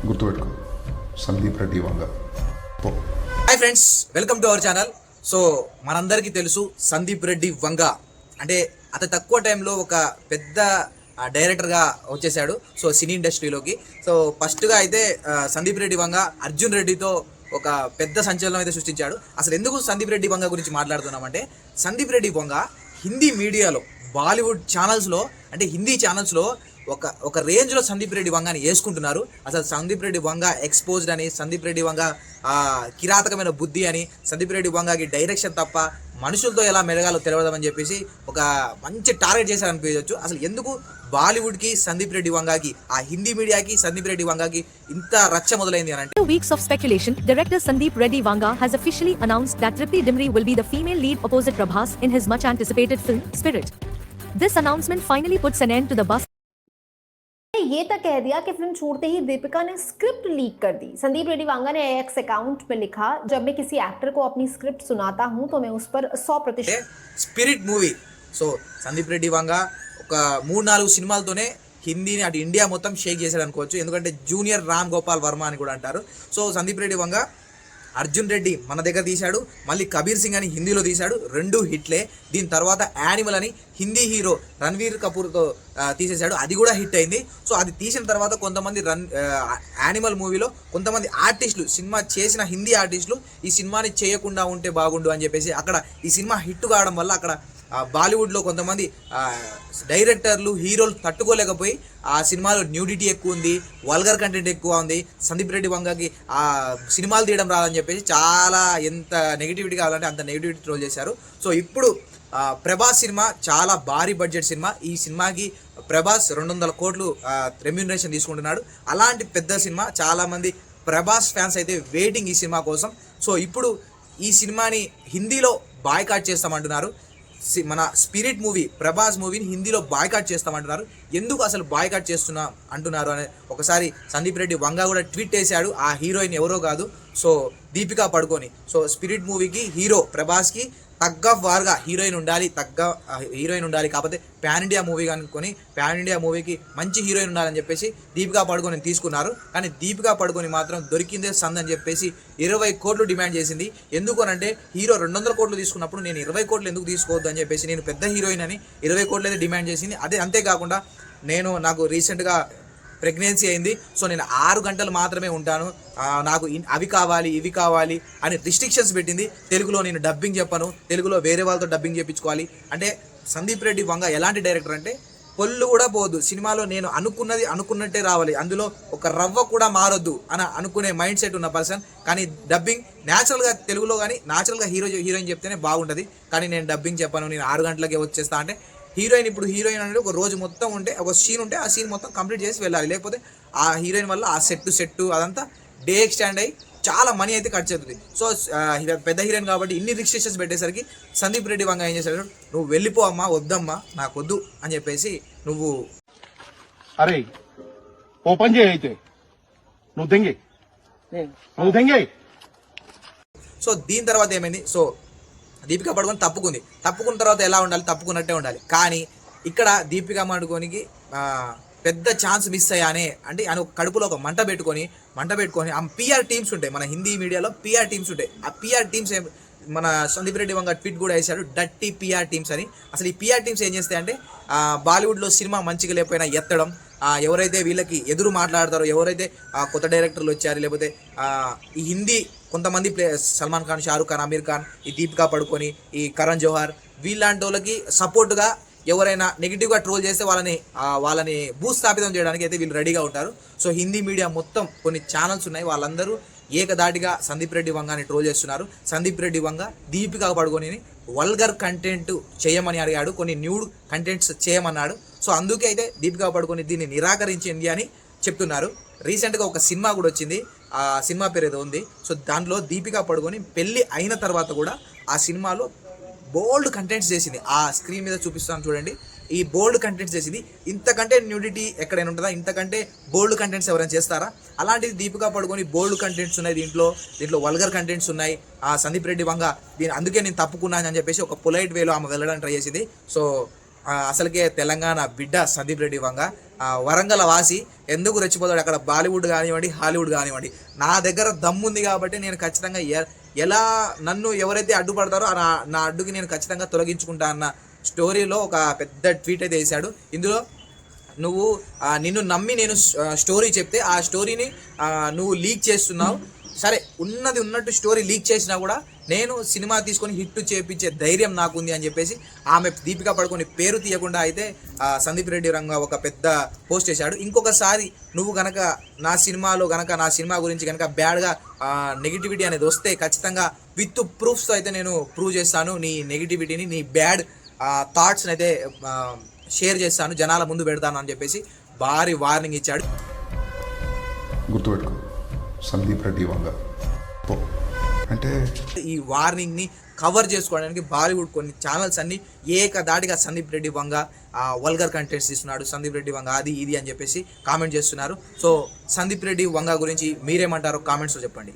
గుర్తుపెట్టుకో, Sandeep Reddy Vanga. Hi friends, welcome to our channel. So మనందరికీ తెలుసు సందీప్ రెడ్డి వంగ అంటే అతి తక్కువ టైంలో ఒక పెద్ద డైరెక్టర్గా వచ్చేసాడు సో సినీ ఇండస్ట్రీలోకి. సో ఫస్ట్గా అయితే సందీప్ రెడ్డి వంగ అర్జున్ రెడ్డితో ఒక పెద్ద సంచలనం అయితే సృష్టించాడు. అసలు ఎందుకు సందీప్ రెడ్డి వంగ గురించి మాట్లాడుతున్నామంటే, సందీప్ రెడ్డి వంగ హిందీ మీడియాలో, బాలీవుడ్ ఛానల్స్లో, అంటే హిందీ ఛానల్స్లో ఒక రేంజ్లో సందీప్ రెడ్డి వంగని వేసుకుంటున్నారు. అసలు సందీప్ రెడ్డి వంగ ఎక్స్పోజ్డ్ అని, సందీప్ రెడ్డి వంగ కిరాతకమైన బుద్ధి అని, సందీప్ రెడ్డి వంగకి డైరెక్షన్ తప్ప మనుషులతో ఎలా మెరగాలో తెలియదని చెప్పేసి ఒక మంచి టార్గెట్ చేశారనిపించవచ్చు. అసలు ఎందుకు బాలీవుడ్కి సందీప్ రెడ్డి వంగకి, ఆ హిందీ మీడియాకి సందీప్ రెడ్డి వంగకి ఇంత రచ్చ మొదలైంది అని అంటే, After weeks of speculation, director Sandeep Reddy Vanga has officially announced that Tripti Dimri will be the female lead opposite Prabhas in his much anticipated film Spirit. This announcement finally puts an end to the buzz. ये तक कह दिया कि film छूटते ही दीपिका ने script leak कर दी। संदीप रेड्डी वांगा ने x account पे लिखा, जब मैं किसी एक्टर को अपनी स्क्रिप्ट सुनाता हूं तो मैं उस पर 100% spirit movie. So Sandeep Reddy Vanga ఒక 3-4 సినిమాలతోనే హిందీని అటు ఇండియా మొత్తం షేక్ చేశాడు అనుకోవచ్చు. ఎందుకంటే జూనియర్ రామ్ గోపాల్ వర్మ అని కూడా అంటారు. సో సందీప్ రెడ్డి వంగ అర్జున్ రెడ్డి మన దగ్గర తీశాడు, మళ్ళీ కబీర్ సింగ్ అని హిందీలో తీశాడు, 2 హిట్లే. దీని తర్వాత యానిమల్ అని హిందీ హీరో రణ్వీర్ కపూర్తో తీసేశాడు, అది కూడా హిట్ అయింది. సో అది తీసిన తర్వాత కొంతమంది యానిమల్ మూవీలో కొంతమంది ఆర్టిస్టులు, సినిమా చేసిన హిందీ ఆర్టిస్టులు ఈ సినిమాని చేయకుండా ఉంటే బాగుండు అని చెప్పేసి అక్కడ ఈ సినిమా హిట్ కావడం వల్ల అక్కడ బాలీవుడ్లో కొంతమంది డైరెక్టర్లు, హీరోలు తట్టుకోలేకపోయి ఆ సినిమాలో న్యూడిటీ ఎక్కువ ఉంది, వల్గర్ కంటెంట్ ఎక్కువ ఉంది, సందీప్ రెడ్డి వంగకి ఆ సినిమాలు తీయడం రాదని చెప్పేసి చాలా ఎంత నెగిటివిటీ కావాలంటే అంత నెగిటివిటీ ట్రోల్ చేశారు. సో ఇప్పుడు ప్రభాస్ సినిమా చాలా భారీ బడ్జెట్ సినిమా. ఈ సినిమాకి ప్రభాస్ 200 కోట్లు రెమ్యూనరేషన్ తీసుకుంటున్నాడు. అలాంటి పెద్ద సినిమా, చాలామంది ప్రభాస్ ఫ్యాన్స్ అయితే వెయిటింగ్ ఈ సినిమా కోసం. సో ఇప్పుడు ఈ సినిమాని హిందీలో బాయ్కాట్ చేస్తామంటున్నారు. మన స్పిరిట్ మూవీ, ప్రభాస్ మూవీని హిందీలో బాయ్కాట్ చేస్తామంటున్నారు. ఎందుకు అసలు బాయ్కాట్ అంటున్నారు అని ఒకసారి సందీప్ రెడ్డి వంగ కూడా ట్వీట్ చేశాడు. ఆ హీరోయిన్ ఎవరో కాదు, సో దీపికా పడుకోని. సో స్పిరిట్ మూవీకి హీరో ప్రభాస్కి తగ్గ వారుగా హీరోయిన్ ఉండాలి, కాకపోతే ప్యాన్ ఇండియా మూవీ అనుకొని ప్యాన్ ఇండియా మూవీకి మంచి హీరోయిన్ ఉండాలని చెప్పేసి దీపికా పడుకోని తీసుకున్నారు. కానీ దీపికా పడుకోని మాత్రం దొరికిందే సంద్ అని చెప్పేసి 20 కోట్లు డిమాండ్ చేసింది. ఎందుకు అనంటే, హీరో 200 కోట్లు తీసుకున్నప్పుడు నేను 20 కోట్లు ఎందుకు తీసుకోవద్దు అని చెప్పేసి, నేను పెద్ద హీరోయిన్ అని 20 కోట్లు అయితే డిమాండ్ చేసింది. అంతేకాకుండా నాకు రీసెంట్గా ప్రెగ్నెన్సీ అయింది, సో నేను 6 గంటలు మాత్రమే ఉంటాను, నాకు అవి కావాలి ఇవి కావాలి అని రిస్ట్రిక్షన్స్ పెట్టింది. తెలుగులో నేను డబ్బింగ్ చెప్పను, తెలుగులో వేరే వాళ్ళతో డబ్బింగ్ చేయించుకోవాలి. అంటే సందీప్ రెడ్డి వంగ ఎలాంటి డైరెక్టర్ అంటే, పొల్లు కూడా పోవద్దు సినిమాలో, నేను అనుకున్నది అనుకున్నట్టే రావాలి, అందులో ఒక రవ్వ కూడా మారొద్దు అని అనుకునే మైండ్ సెట్ ఉన్న పర్సన్. కానీ డబ్బింగ్ న్యాచురల్గా తెలుగులో కానీ న్యాచురల్గా హీరోయిన్ చెప్తేనే బాగుంటుంది. కానీ నేను డబ్బింగ్ చెప్పను, నేను 6 గంటలకే వచ్చేస్తా అంటే, హీరోయిన్ అనేది ఒక రోజు మొత్తం ఉంటే, ఒక సీన్ ఉంటే ఆ సీన్ మొత్తం కంప్లీట్ చేసి వెళ్ళాలి. లేకపోతే ఆ హీరోయిన్ వల్ల ఆ సెట్ అదంతా డే ఎక్స్టెండ్ అయ్యి చాలా మనీ అయితే ఖర్చు అవుతుంది. సో పెద్ద హీరోయిన్ కాబట్టి ఇన్ని రిస్ట్రిక్షన్స్ పెట్టేసరికి సందీప్ రెడ్డి వంగ ఏం చేశాడు, నువ్వు వెళ్ళిపో అమ్మా, వద్దమ్మా, నాకు వద్దు అని చెప్పేసి, నువ్వు అరే ఓపెన్ చేయి అయితే నువ్వు దెంగే. సో దీని తర్వాత ఏమైంది, సో దీపికా పడుకొని తప్పుకున్న తర్వాత ఎలా ఉండాలి, తప్పుకున్నట్టే ఉండాలి. కానీ ఇక్కడ దీపికా పడుకోనికి పెద్ద ఛాన్స్ మిస్ అయ్యానే అంటే, ఆయన కడుపులో ఒక మంట పెట్టుకొని ఆ పిఆర్ టీమ్స్ ఉంటాయి, మన హిందీ మీడియాలో పిఆర్ టీమ్స్ ఉంటాయి. ఆ పిఆర్ టీమ్స్ మన సందీప్ రెడ్డి వంగ ట్వీట్ కూడా వేశాడు, డట్టి పిఆర్ టీమ్స్ అని. అసలు ఈ పిఆర్ టీమ్స్ ఏం చేస్తాయంటే, బాలీవుడ్లో సినిమా మంచిగా లేకపోయినా ఎత్తడం, ఎవరైతే వీళ్ళకి ఎదురు మాట్లాడతారో, ఎవరైతే కొత్త డైరెక్టర్లు వచ్చారు, లేకపోతే ఈ హిందీ కొంతమంది సల్మాన్ ఖాన్, షారూక్ ఖాన్, అమీర్ ఖాన్, ఈ దీపికా పడుకొని, ఈ కరణ్ జోహార్, వీళ్ళంటి వాళ్ళకి సపోర్ట్గా ఎవరైనా నెగిటివ్గా ట్రోల్ చేస్తే వాళ్ళని భూస్థాపితం చేయడానికి అయితే వీళ్ళు రెడీగా ఉంటారు. సో హిందీ మీడియా మొత్తం కొన్ని ఛానల్స్ ఉన్నాయి, వాళ్ళందరూ ఏకదాటిగా సందీప్ రెడ్డి వంగని ట్రోల్ చేస్తున్నారు. సందీప్ రెడ్డి వంగ దీపికా పడుకొని వల్గర్ కంటెంట్ చేయమని అడిగాడు, కొన్ని న్యూడ్ కంటెంట్స్ చేయమన్నాడు. సో అందుకే అయితే దీపికా పడుకొని దీన్ని నిరాకరించింది అని చెప్తున్నారు. రీసెంట్గా ఒక సినిమా కూడా వచ్చింది, ఆ సినిమా పేరు ఏదో ఉంది. సో దాంట్లో దీపికా పడుకొని పెళ్ళి అయిన తర్వాత కూడా ఆ సినిమాలో బోల్డ్ కంటెంట్స్ చేసింది. ఆ స్క్రీన్ మీద చూపిస్తాను చూడండి, ఈ బోల్డ్ కంటెంట్స్ చేసింది. ఇంతకంటే న్యూడిటీ ఎక్కడైనా ఉంటుందా, ఇంతకంటే బోల్డ్ కంటెంట్స్ ఎవరైనా చేస్తారా? అలాంటిది దీపికా పడుకొని బోల్డ్ కంటెంట్స్ ఉన్నాయి, దీంట్లో వల్గర్ కంటెంట్స్ ఉన్నాయి. సందీప్ రెడ్డి వంగ అందుకే నేను తప్పుకున్నాను అని చెప్పేసి ఒక పొలైట్ వేలో ఆమె వెళ్ళడానికి ట్రై చేసింది. సో అసలుకే తెలంగాణ బిడ్డ సందీప్ రెడ్డి వంగ, వరంగల్ వాసి, ఎందుకు రెచ్చిపోతాడు అక్కడ బాలీవుడ్ కానివ్వండి హాలీవుడ్ కానివ్వండి. నా దగ్గర దమ్ముంది కాబట్టి నేను ఖచ్చితంగా ఎలా నన్ను ఎవరైతే అడ్డుపడతారో నా అడ్డుకి నేను ఖచ్చితంగా తొలగించుకుంటా అన్న స్టోరీలో ఒక పెద్ద ట్వీట్ అయితే వేశాడు. ఇందులో నువ్వు నిన్ను నమ్మి నేను స్టోరీ చెప్తే ఆ స్టోరీని నువ్వు లీక్ చేస్తున్నావు, సరే ఉన్నది ఉన్నట్టు స్టోరీ లీక్ చేసినా కూడా నేను సినిమా తీసుకొని హిట్ చేపించే ధైర్యం నాకుంది అని చెప్పేసి ఆమె దీపికా పడుకొని పేరు తీయకుండా అయితే సందీప్ రెడ్డి వంగ ఒక పెద్ద పోస్ట్ చేశాడు. ఇంకొకసారి నువ్వు గనక నా సినిమా గురించి కనుక బ్యాడ్గా నెగిటివిటీ అనేది వస్తే ఖచ్చితంగా విత్ ప్రూఫ్స్తో అయితే నేను ప్రూవ్ చేస్తాను, నీ నెగిటివిటీని, నీ బ్యాడ్ థాట్స్ని అయితే షేర్ చేస్తాను, జనాల ముందు పెడతాను అని చెప్పేసి భారీ వార్నింగ్ ఇచ్చాడు. గుర్తుపెట్టుకో, సందీప్ రెడ్డి వంగ పో అంటే ఈ వార్నింగ్ని కవర్ చేసుకోవడానికి బాలీవుడ్ కొన్ని ఛానల్స్ అన్ని ఏకదాటిగా సందీప్ రెడ్డి వంగ వల్గర్ కంటెంట్స్ ఇస్తున్నాడు, సందీప్ రెడ్డి వంగ అది ఇది అని చెప్పేసి కామెంట్ చేస్తున్నారు. సో సందీప్ రెడ్డి వంగ గురించి మీరేమంటారో కామెంట్స్లో చెప్పండి.